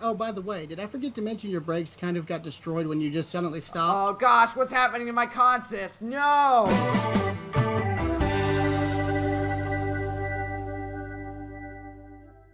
Oh, by the way, did I forget to mention your brakes kind of got destroyed when you just suddenly stopped? Oh gosh, what's happening to my consist? No!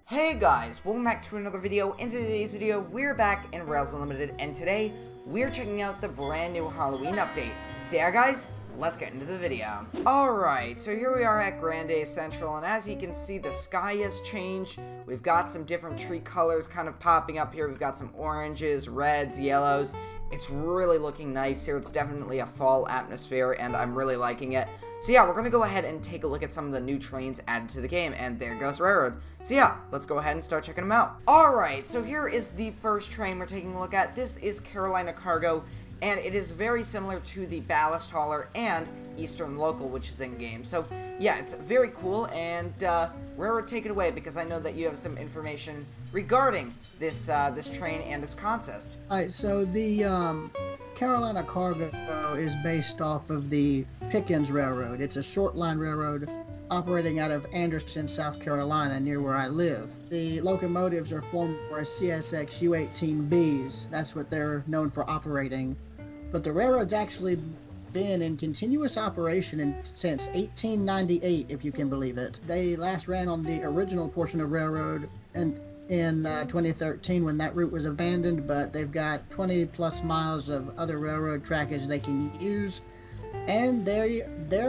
Hey guys, welcome back to another video. In today's video, we're back in Rails Unlimited, and today, we're checking out the brand new Halloween update. So yeah guys, let's get into the video. Alright, so here we are at Grande Central, and as you can see, the sky has changed. We've got some different tree colors kind of popping up here. We've got some oranges, reds, yellows. It's really looking nice here. It's definitely a fall atmosphere, and I'm really liking it. So yeah, we're going to go ahead and take a look at some of the new trains added to the game, and there goes Railroad. So yeah, let's go ahead and start checking them out. Alright, so here is the first train we're taking a look at. This is Carolina Cargo, and it is very similar to the Ballast Hauler and Eastern Local, which is in-game. So yeah, it's very cool, and Railroad, take it away, because I know that you have some information regarding this this train and its consist. Alright, so the Carolina Cargo is based off of the Pickens Railroad. It's a short line railroad operating out of Anderson, South Carolina, near where I live. The locomotives are formed for CSX U-18Bs. That's what they're known for operating. But the railroad's actually been in continuous operation since 1898, if you can believe it. They last ran on the original portion of railroad in 2013 when that route was abandoned, but they've got 20 plus miles of other railroad trackage they can use, and they're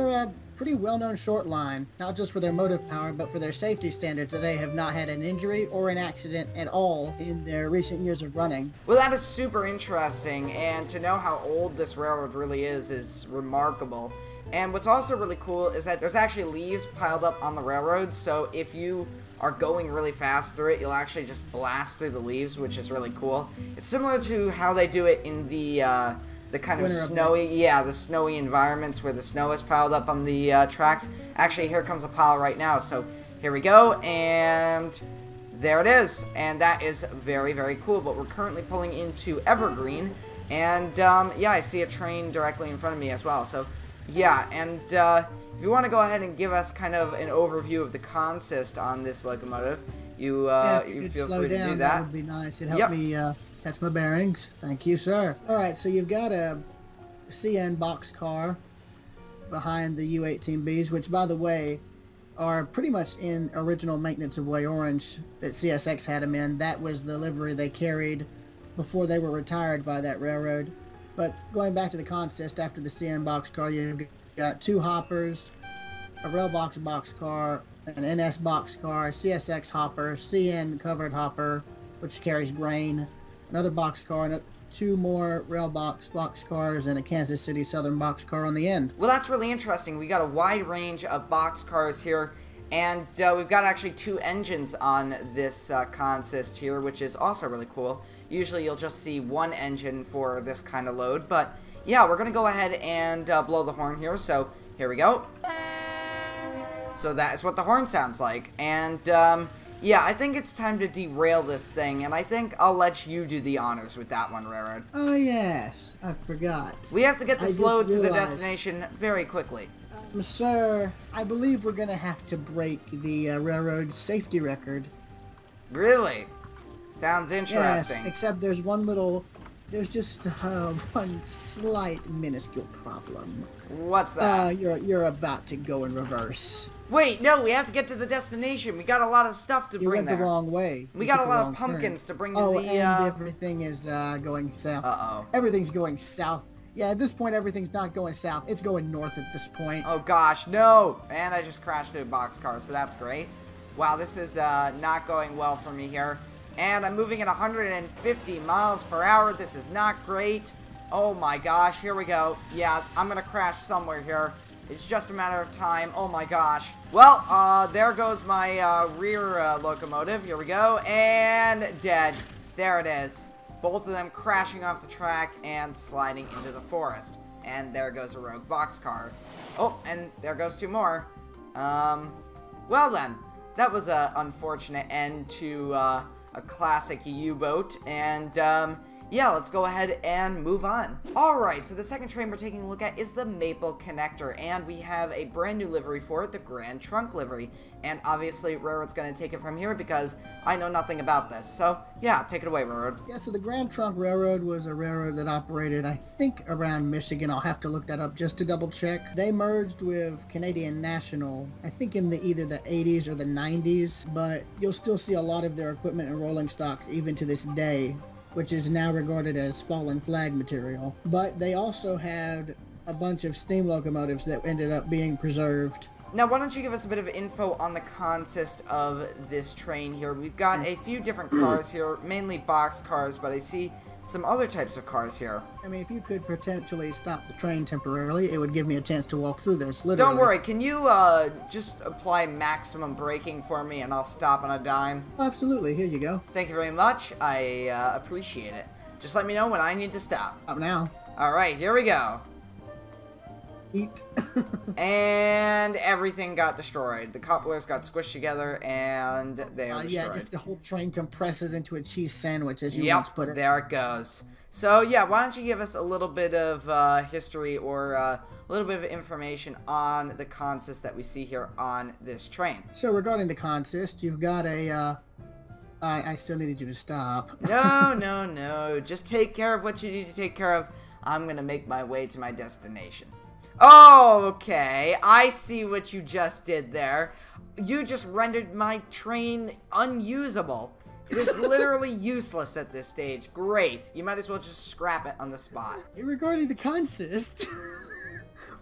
a pretty well-known short line, not just for their motive power, but for their safety standards, that they have not had an injury or an accident at all in their recent years of running. Well, that is super interesting, and to know how old this railroad really is remarkable. And what's also really cool is that there's actually leaves piled up on the railroad, so if you are going really fast through it, you'll actually just blast through the leaves, which is really cool. It's similar to how they do it in the kind of the snowy environments where the snow is piled up on the tracks. Actually, here comes a pile right now, so here we go, and there it is, and that is very, very cool. But we're currently pulling into Evergreen, and yeah, I see a train directly in front of me as well, so yeah, and if you want to go ahead and give us kind of an overview of the consist on this locomotive, you feel free to do that. That would be nice. It'd help me catch my bearings. Thank you, sir. Alright, so you've got a CN boxcar behind the U-18Bs, which, by the way, are pretty much in original maintenance of way orange that CSX had them in. That was the livery they carried before they were retired by that railroad. But going back to the consist, after the CN boxcar, you've got two hoppers, a Railbox boxcar, an NS boxcar, CSX hopper, CN covered hopper, which carries grain, another boxcar, and two more Railbox boxcars, and a Kansas City Southern boxcar on the end. Well, that's really interesting. We got a wide range of boxcars here, and we've got actually two engines on this consist here, which is also really cool. Usually you'll just see one engine for this kind of load, but yeah, we're going to go ahead and blow the horn here, so here we go. So that is what the horn sounds like, and yeah, I think it's time to derail this thing, and I think I'll let you do the honors with that one, Railroad. Oh yes, I forgot. We have to get this load to the destination very quickly. Sir, I believe we're going to have to break the railroad safety record. Really? Sounds interesting. Yes, except there's just one slight minuscule problem. What's that? You're about to go in reverse. Wait, no, we have to get to the destination. We got a lot of stuff to bring there. You went the wrong way. We got a lot of pumpkins to bring to the... Oh, and everything is going south. Uh-oh. Everything's going south. Yeah, at this point, everything's not going south. It's going north at this point. Oh, gosh, no. And I just crashed into a boxcar, so that's great. Wow, this is not going well for me here. And I'm moving at 150 miles per hour. This is not great. Oh, my gosh. Here we go. Yeah, I'm going to crash somewhere here. It's just a matter of time. Oh, my gosh. Well, there goes my rear locomotive. Here we go. And dead. There it is. Both of them crashing off the track and sliding into the forest. And there goes a rogue boxcar. Oh, and there goes two more. Well then, that was an unfortunate end to a classic U-boat. And yeah, let's go ahead and move on. Alright, so the second train we're taking a look at is the Maple Connector, and we have a brand new livery for it, the Grand Trunk livery. And obviously, Railroad's going to take it from here because I know nothing about this. So, yeah, take it away, Railroad. Yeah, so the Grand Trunk Railroad was a railroad that operated, I think, around Michigan. I'll have to look that up just to double check. They merged with Canadian National, I think in either the 80s or the 90s, but you'll still see a lot of their equipment and rolling stock even to this day, which is now regarded as fallen flag material. But they also had a bunch of steam locomotives that ended up being preserved. Now, why don't you give us a bit of info on the consist of this train here? We've got a few different cars here, mainly box cars, but I see some other types of cars here. I mean, if you could potentially stop the train temporarily, it would give me a chance to walk through this, literally. Don't worry, can you just apply maximum braking for me and I'll stop on a dime? Absolutely, here you go. Thank you very much, I appreciate it. Just let me know when I need to stop. Up now. Alright, here we go. Eat. And everything got destroyed. The couplers got squished together and they are destroyed. Yeah, just the whole train compresses into a cheese sandwich, as you once put it. There it goes. So, yeah, why don't you give us a little bit of history or a little bit of information on the consist that we see here on this train. So, regarding the consist, you've got a, I still needed you to stop. No. Just take care of what you need to take care of. I'm going to make my way to my destination. Oh, okay. I see what you just did there. You just rendered my train unusable. It is literally useless at this stage. Great. You might as well just scrap it on the spot. Regarding the consist,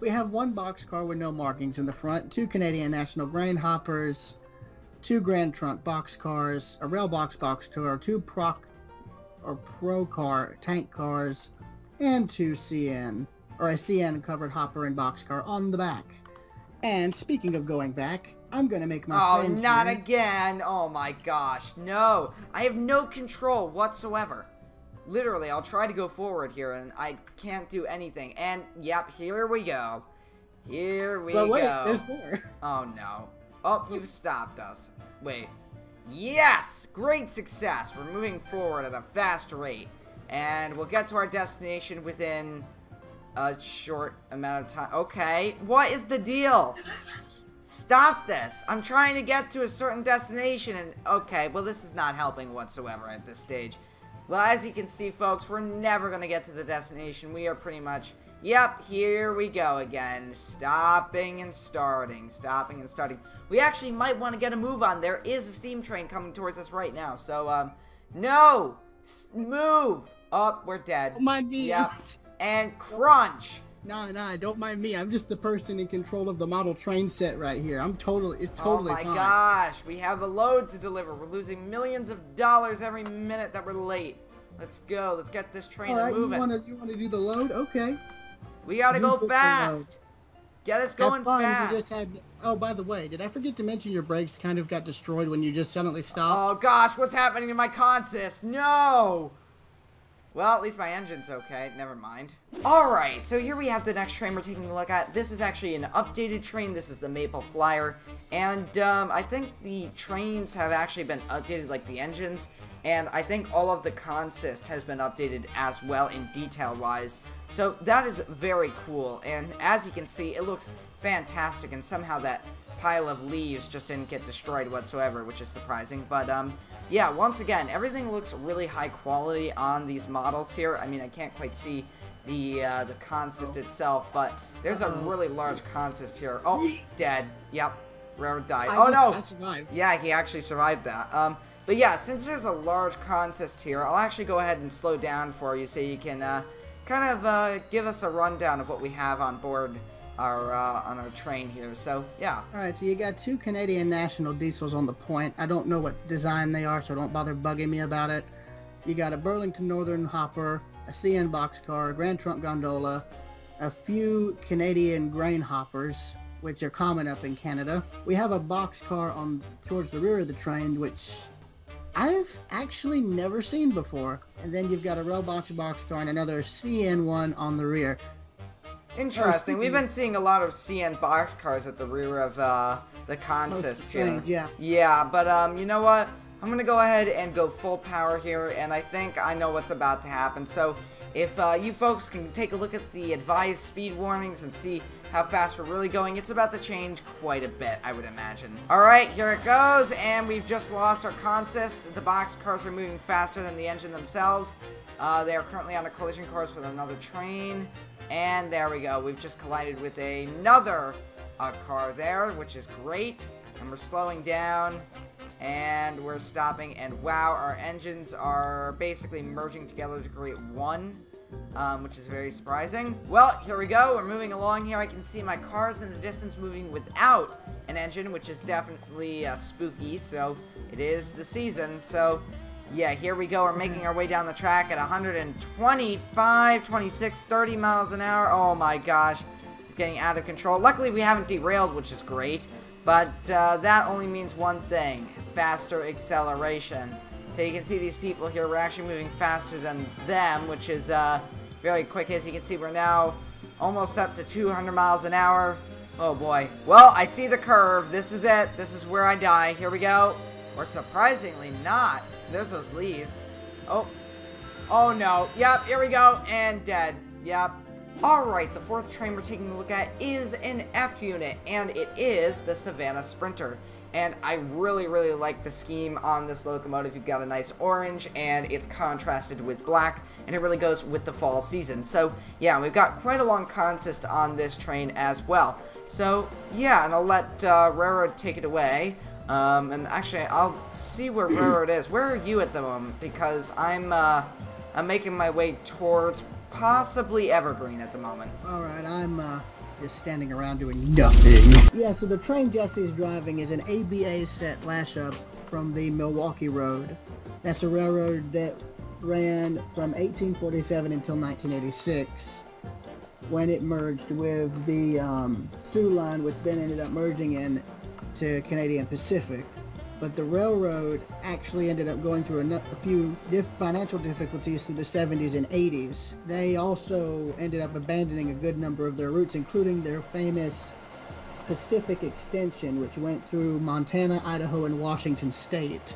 we have one boxcar with no markings in the front, 2 Canadian National grain hoppers, 2 Grand Trunk boxcars, a rail box tour, 2 Pro car tank cars, and 2 CN. Or a CN covered hopper and boxcar on the back. And speaking of going back, I'm gonna make my friend not here. Again! Oh my gosh, no! I have no control whatsoever. Literally, I'll try to go forward here and I can't do anything. And yep, here we go. Here we wait, go. There's more. Oh no. Oh, you've stopped us. Wait. Yes! Great success! We're moving forward at a fast rate. And we'll get to our destination within a short amount of time. Okay, what is the deal? Stop this. I'm trying to get to a certain destination and okay, well this is not helping whatsoever at this stage. Well, as you can see, folks, we're never going to get to the destination. We are pretty much, yep, here we go again. Stopping and starting. We actually might want to get a move on. There is a steam train coming towards us right now. So, no! Move! Oh, we're dead. Don't mind me. Yep. And crunch. Nah, don't mind me. I'm just the person in control of the model train set right here. It's totally Oh my fine. gosh, we have a load to deliver. We're losing millions of dollars every minute that we're late. Let's go. Let's get this train moving. You wanna do the load? Okay. We gotta go fast. Get us going fast. Oh, by the way, did I forget to mention your brakes kind of got destroyed when you just suddenly stopped? Oh gosh, what's happening to my consist? No! Well, at least my engine's okay. Never mind. Alright, so here we have the next train we're taking a look at. This is actually an updated train. This is the Maple Flyer. And I think the trains have actually been updated, like the engines. And I think all of the consist has been updated as well in detail-wise. So that is very cool. And as you can see, it looks fantastic. And somehow that pile of leaves just didn't get destroyed whatsoever, which is surprising. But, yeah, once again, everything looks really high quality on these models here. I mean, I can't quite see the consist itself, but there's a really large consist here. Oh, dead. Yep, Railroad died. Oh no! I survived. Yeah, he actually survived that. But yeah, since there's a large consist here, I'll actually go ahead and slow down for you so you can kind of give us a rundown of what we have on board on our train here. So yeah. Alright, so you got 2 Canadian National diesels on the point. I don't know what design they are, so don't bother bugging me about it. You got a Burlington Northern hopper, a CN boxcar, a Grand Trunk gondola, a few Canadian grain hoppers, which are common up in Canada. We have a boxcar on towards the rear of the train, which I've actually never seen before. And then you've got a rail boxcar and another CN one on the rear. Interesting. We've been seeing a lot of CN boxcars at the rear of the consist here. Yeah. Yeah, but you know what? I'm going to go ahead and go full power here, and I think I know what's about to happen. So if you folks can take a look at the advised speed warnings and see how fast we're really going, it's about to change quite a bit, I would imagine. Alright, here it goes, and we've just lost our consist. The boxcars are moving faster than the engine themselves. They are currently on a collision course with another train, and there we go. We've just collided with another car there, which is great, and we're slowing down, and we're stopping, and wow, our engines are basically merging together to create one. Which is very surprising. Well, here we go. We're moving along here. I can see my cars in the distance moving without an engine, which is definitely spooky. So it is the season. So yeah, here we go. We're making our way down the track at 125, 26, 30 miles an hour. Oh my gosh, it's getting out of control. Luckily, we haven't derailed, which is great. But that only means one thing: faster acceleration. So you can see these people here, we're actually moving faster than them, which is very quick. As you can see, we're now almost up to 200 miles an hour. Oh boy. Well, I see the curve. This is it. This is where I die. Here we go. Or surprisingly not. There's those leaves. Oh. Oh no. Yep, here we go. And dead. Yep. Alright, the fourth train we're taking a look at is an F unit, and it is the Savannah Sprinter. And I really, really like the scheme on this locomotive. You've got a nice orange, and it's contrasted with black, and it really goes with the fall season. So, yeah, we've got quite a long consist on this train as well. So, yeah, and I'll let Railroad take it away. And actually, I'll see where Railroad is. Where are you at the moment? Because I'm making my way towards possibly Evergreen at the moment. Alright, I'm just standing around doing nothing. Yeah, so the train Jesse's driving is an ABA set lash-up from the Milwaukee Road. That's a railroad that ran from 1847 until 1986, when it merged with the Sioux Line, which then ended up merging in to Canadian Pacific. But the railroad actually ended up going through a few financial difficulties through the 70s and 80s. They also ended up abandoning a good number of their routes, including their famous Pacific Extension, which went through Montana, Idaho, and Washington State.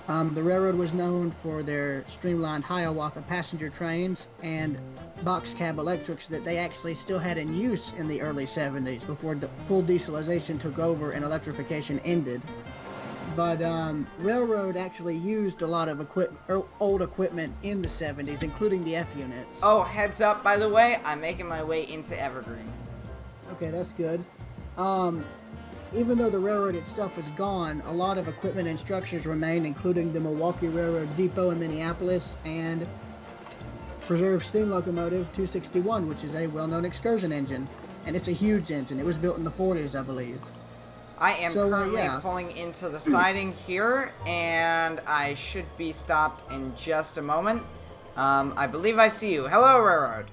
The railroad was known for their streamlined Hiawatha passenger trains and box cab electrics that they actually still had in use in the early 70s before the full dieselization took over and electrification ended. But railroad actually used a lot of old equipment in the 70s, including the F units. Oh, heads up, by the way, I'm making my way into Evergreen. Okay, that's good. Even though the railroad itself is gone, a lot of equipment and structures remain, including the Milwaukee Railroad Depot in Minneapolis and Preserved Steam Locomotive 261, which is a well-known excursion engine. And it's a huge engine. It was built in the 40s, I believe. I am currently pulling into the siding here, and I should be stopped in just a moment. I believe I see you. Hello, Railroad.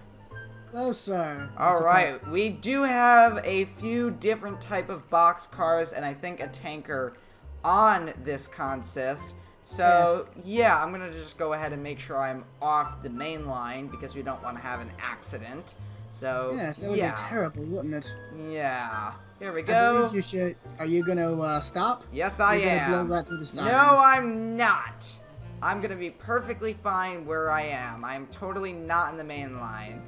Hello, sir. Alright, we do have a few different type of box cars, and I think a tanker on this consist. So, yeah, I'm going to just go ahead and make sure I'm off the main line, because we don't want to have an accident. So, yes, that would be terrible, wouldn't it? Yeah. Here we go. You should. Are you gonna stop? Yes, I am. Blow right through the side. No, I'm not. I'm gonna be perfectly fine where I am. I'm totally not in the main line.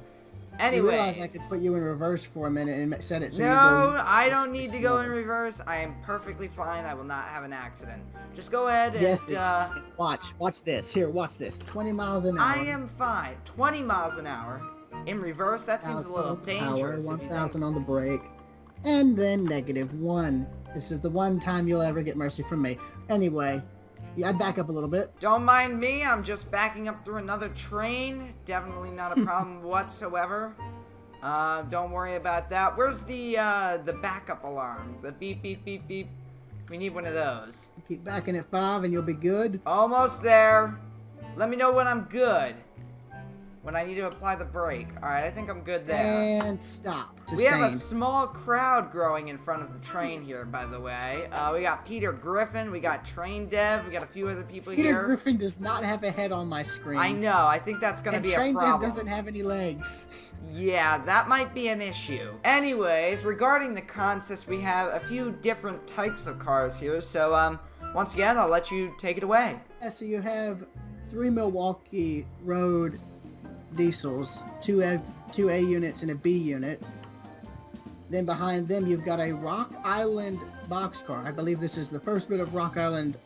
Anyways. You realize I could put you in reverse for a minute and set it so No, I don't need to go in reverse. I am perfectly fine. I will not have an accident. Just go ahead and watch this. Here, watch this. 20 miles an hour. I am fine. 20 miles an hour. In reverse, that seems a little dangerous. 1,000 on the brake. And then -1. This is the one time you'll ever get mercy from me. Anyway, yeah, I'd back up a little bit. Don't mind me, I'm just backing up through another train. Definitely not a problem whatsoever. Don't worry about that. Where's the backup alarm? The beep, beep, beep, beep. We need one of those. Keep backing at 5 and you'll be good. Almost there. Let me know when I'm good. When I need to apply the brake. Alright, I think I'm good there. And stop. We have a small crowd growing in front of the train here, by the way. We got Peter Griffin, we got Train Dev, we got a few other people here. Peter Griffin does not have a head on my screen. I know, I think that's going to be a problem. Train Dev doesn't have any legs. Yeah, that might be an issue. Anyways, regarding the consist, we have a few different types of cars here. So, once again, I'll let you take it away. Yeah, so you have 3 Milwaukee Road diesels, two A units and a B unit. Then behind them, you've got a Rock Island boxcar. I believe this is the first bit of Rock Island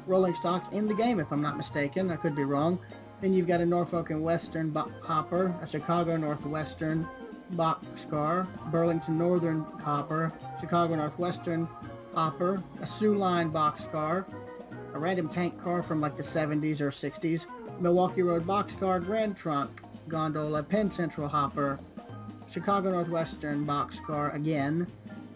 rolling stock in the game, if I'm not mistaken. I could be wrong. Then you've got a Norfolk and Western hopper, a Chicago Northwestern boxcar, Burlington Northern hopper, Chicago Northwestern hopper, a Sioux Line boxcar, a random tank car from like the 70s or 60s, Milwaukee Road boxcar, Grand Trunk gondola, Penn Central hopper, Chicago Northwestern boxcar again,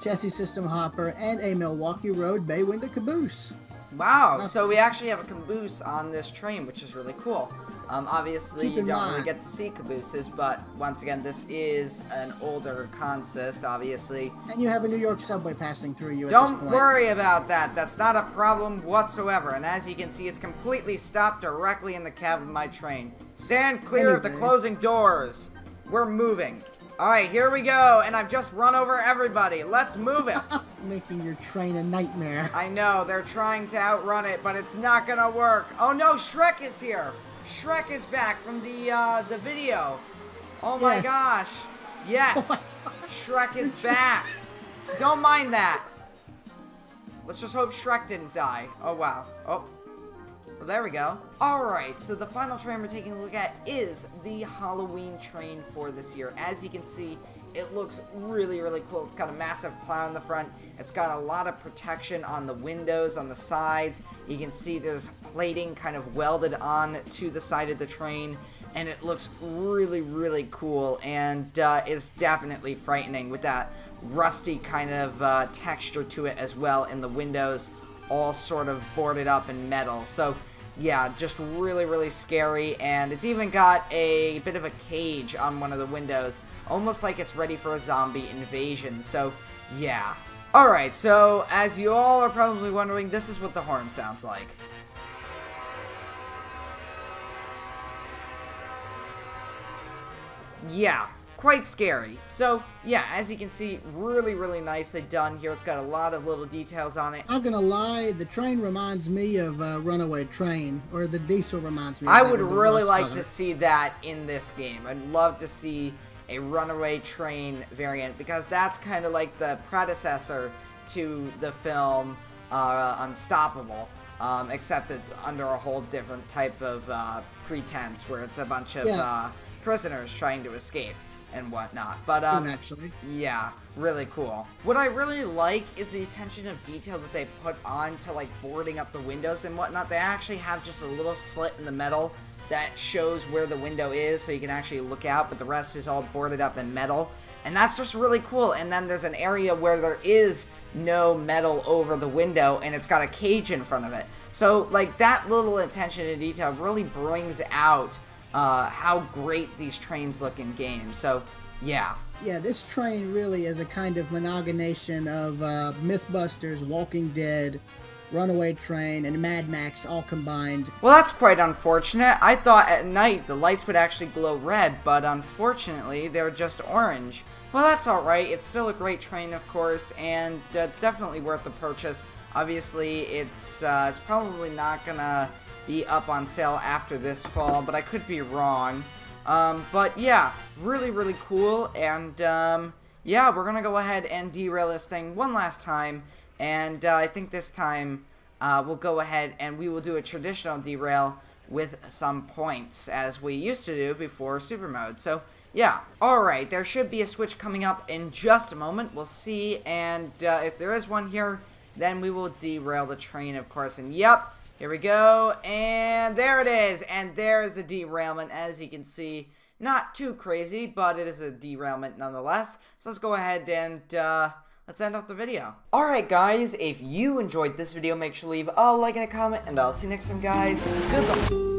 chassis system hopper, and a Milwaukee Road bay window caboose. Wow, so we actually have a caboose on this train, which is really cool. Obviously, you don't really get to see cabooses, but once again, this is an older consist, obviously. And you have a New York subway passing through you at Don't this point. worry about that. That's not a problem whatsoever. And as you can see, it's completely stopped directly in the cab of my train. Stand clear of the closing doors. We're moving. Alright, here we go, and I've just run over everybody. Let's move it. Making your train a nightmare. I know, they're trying to outrun it, but it's not gonna work. Oh no, Shrek is here. Shrek is back from the video. Oh my gosh. Yes. Shrek is back. Don't mind that. Let's just hope Shrek didn't die. Oh wow. Oh. Well, there we go. Alright, so the final train we're taking a look at is the Halloween train for this year. As you can see, it looks really, really cool. It's got a massive plow in the front. It's got a lot of protection on the windows, on the sides. You can see there's plating kind of welded on to the side of the train. And it looks really, really cool and is definitely frightening with that rusty kind of texture to it as well in the windows, all sort of boarded up in metal. So yeah, just really, really scary, and it's even got a bit of a cage on one of the windows, almost like it's ready for a zombie invasion. So yeah. Alright, so as you all are probably wondering, this is what the horn sounds like. Yeah, quite scary. So, yeah, as you can see, really, really nicely done here. It's got a lot of little details on it. I'm gonna lie, the train reminds me of Runaway Train, or the diesel reminds me of I that, would with the really rust like color. to see that in this game. I'd love to see a Runaway Train variant, because that's kind of like the predecessor to the film Unstoppable. Except it's under a whole different type of pretense, where it's a bunch of prisoners trying to escape and whatnot. But actually, yeah, really cool. What I really like is the attention of detail that they put on to like boarding up the windows and whatnot. They actually have just a little slit in the middle that shows where the window is, so you can actually look out, but the rest is all boarded up in metal, and that's just really cool. And then there's an area where there is no metal over the window, and it's got a cage in front of it. So like that little attention to detail really brings out how great these trains look in games. So yeah. Yeah, this train really is a kind of amalgamation of Mythbusters, Walking Dead, Runaway Train, and Mad Max all combined. Well, that's quite unfortunate. I thought at night the lights would actually glow red, but unfortunately they're just orange. Well, that's alright. It's still a great train, of course, and it's definitely worth the purchase. Obviously, it's probably not gonna be up on sale after this fall, but I could be wrong. But yeah, really, really cool, and yeah, we're gonna go ahead and derail this thing one last time, and I think this time we'll go ahead and we will do a traditional derail with some points, as we used to do before Super Mode. So yeah, alright, there should be a switch coming up in just a moment. We'll see, and if there is one here, then we will derail the train, of course. And yep, here we go, and there it is, and there's the derailment. As you can see, not too crazy, but it is a derailment nonetheless. So let's go ahead and let's end off the video. Alright guys, if you enjoyed this video, make sure to leave a like and a comment, and I'll see you next time, guys. Goodbye.